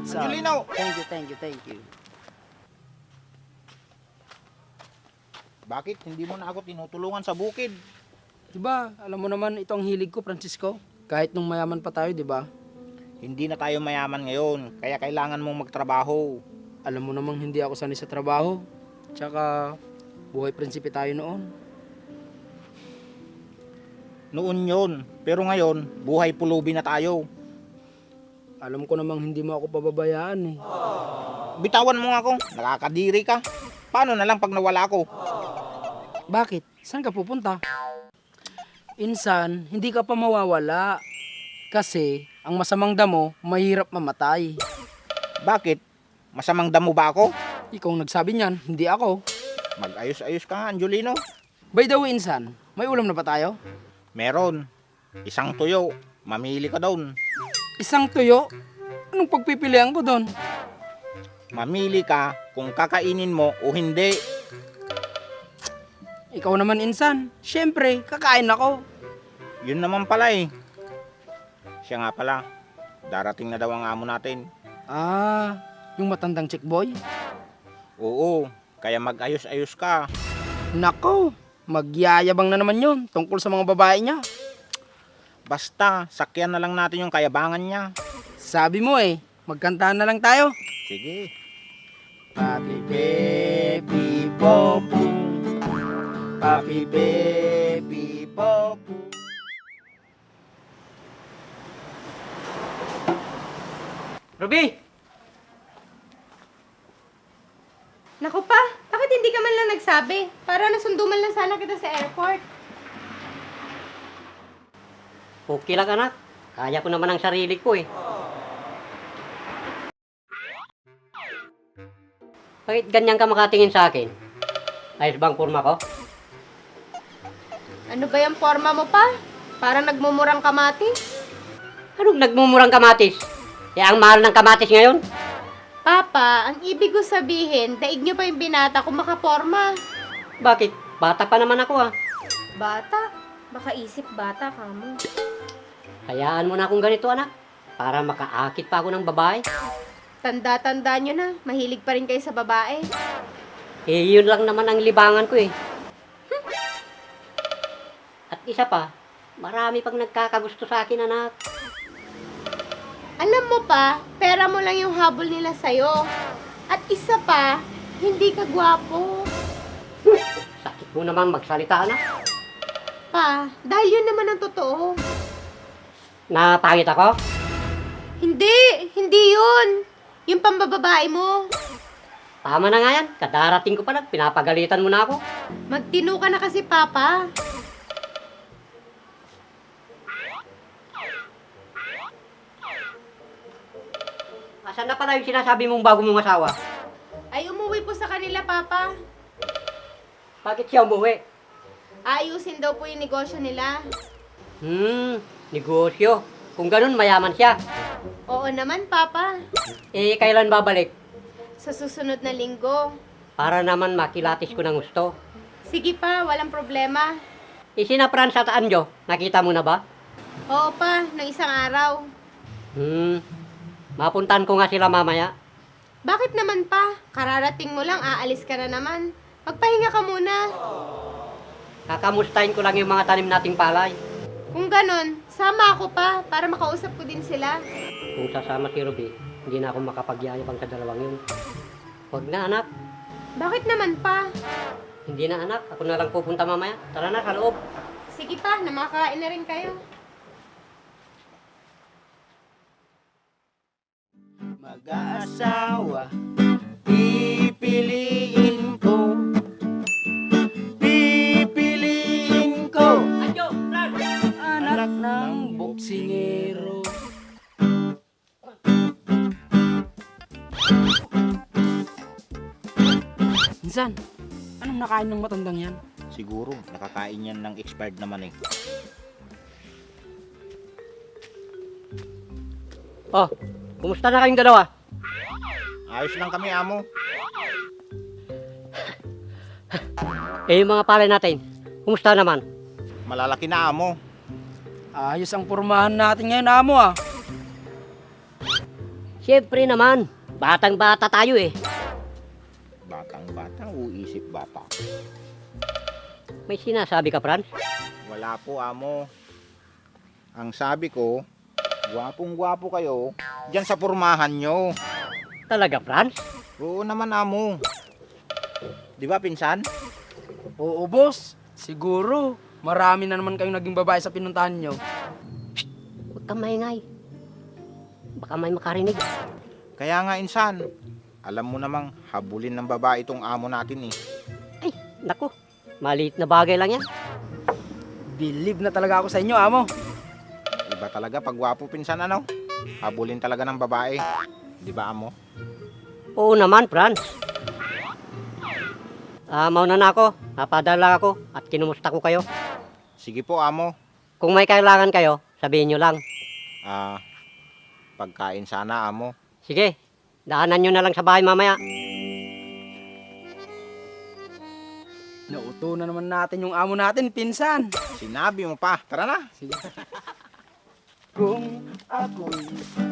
That's all. Angelino! Thank you. Bakit hindi mo na ako tinutulungan sa bukid? Diba, alam mo naman ito ang hilig ko, Francisco. Kahit nung mayaman pa tayo, diba? Hindi na tayo mayaman ngayon, kaya kailangan mong magtrabaho. Alam mo namang hindi ako sanay sa trabaho. Tsaka, buhay prinsipe tayo noon. Noon yun, pero ngayon, buhay pulubi na tayo. Alam ko namang hindi mo ako pababayaan eh. Bitawan mo nga ako, nakakadiri ka. Paano na lang pag nawala ako? Bakit? Saan ka pupunta? Insan, hindi ka pa mawawala. Kasi, ang masamang damo, mahirap mamatay. Bakit? Masamang damo ba ako? Ikaw ang nagsabi niyan, hindi ako. Mag-ayos-ayos ka nga, Angelino. By the way, Insan, may ulam na ba tayo? Meron. Isang tuyo. Mamili ka doon. Isang tuyo? Anong pagpipilian ko doon? Mamili ka kung kakainin mo o hindi. Ikaw naman, Insan. Siyempre, kakain ako. Yun naman pala eh. Siya nga pala. Darating na daw ang amo natin. Ah, yung matandang chick boy? Oo. Kaya mag-ayos-ayos ka. Nako, magyayabang na naman yun tungkol sa mga babae niya. Basta, sakyan na lang natin yung kayabangan niya. Sabi mo eh, magkantahan na lang tayo. Sige. Papi baby bobo, papi baby bobo. Ruby! Naku pa, bakit hindi ka man lang nagsabi? Para nasundo man lang sana kita sa airport. Okay lang anak. Kaya ko naman ang sarili ko eh. Bakit ganyan ka makatingin sa akin? Ayos bang forma ko? Ano ba yung forma mo pa? Parang nagmumurang kamatis. Anong nagmumurang kamatis? Kaya ang mahal ng kamatis ngayon? Papa, ang ibig ko sabihin, daig nyo pa yung binata kung makaporma. Bakit? Bata pa naman ako ah. Bata? Baka isip bata ka mo. Hayaan mo na akong ganito anak. Para makaakit pa ako ng babae. Tanda-tanda nyo na, mahilig pa rin kayo sa babae. Eh yun lang naman ang libangan ko eh. At isa pa, marami pang nagkakagusto sa akin anak. Alam mo pa, pera mo lang yung habol nila sa'yo. At isa pa, hindi ka gwapo. Sakit mo naman magsalita anak. Pa, dahil yun naman ang totoo. Napangit ako? Hindi yun. Yung pambababae mo. Tama na nga yan. Kadarating ko pa lang. Pinapagalitan mo na ako. Magtino ka na kasi, Papa. Asan na pala yung sinasabi mong bago mong asawa? Ay, umuwi po sa kanila, Papa. Bakit siya umuwi? Ayusin daw po yung negosyo nila. Negosyo. Kung ganun, mayaman siya. Oo naman, Papa. Eh, kailan babalik? Sa susunod na linggo. Para naman makilatis ko ng gusto. Sige pa, walang problema. Eh, sina Franz at Anjo, nakita mo na ba? Oo pa, ng isang araw. Mapuntahan ko nga sila mamaya. Bakit naman pa? Kararating mo lang, aalis ka na naman. Magpahinga ka muna. Kakamustahin ko lang yung mga tanim nating palay. Kung ganon, sama ako pa para makausap ko din sila. Kung sasama si Ruby, hindi na ako makapagyayabang sa dalawang yun. Huwag na anak. Bakit naman pa? Hindi na anak. Ako na lang pupunta mamaya. Tara na, sa loob. Sige pa, namakain na rin kayo. Mag-aasawa, pipiliin ko. Pipiliin ko. Anjo, Franz! Anak ng boksingero. Insan, anong nakain ng matandang yan? Siguro, nakakain yan ng expired naman eh. Oh, kumusta na kayong dalawa? Ayos lang kami, amo. Eh, yung mga palay natin, kumusta naman? Malalaki na, amo. Ayos ang pormahan natin ngayon, amo ah. Siyempre naman, batang-bata tayo eh. Batang-batang uisip bata. May sinasabi ka, Franz? Wala po, amo. Ang sabi ko, gwapong-gwapo kayo dyan sa pormahan nyo. Talaga, Franz? Oo naman, amo. Di ba, pinsan? Oo, boss. Siguro, marami na naman kayong naging babae sa pinuntahan nyo. Huwag kang maingay. Baka may makarinig. Kaya nga, insan. Alam mo namang habulin ng babae itong amo natin eh. Ay, naku. Maliit na bagay lang yan. Believe na talaga ako sa inyo, amo. Iba talaga pag gwapo pinsan ano? Habulin talaga ng babae. Di ba, amo? Oo naman, Franz. Mauna na ako. Napadala ako at kinumusta ko kayo. Sige po, amo. Kung may kailangan kayo, sabihin nyo lang. Pagkain sana, amo. Sige, daanan nyo na lang sa bahay mamaya. Nauto na naman natin yung amo natin, pinsan. Sinabi mo pa. Tara na. Sige. Kung ako'y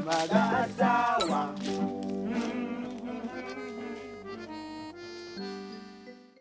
mag-aasawa,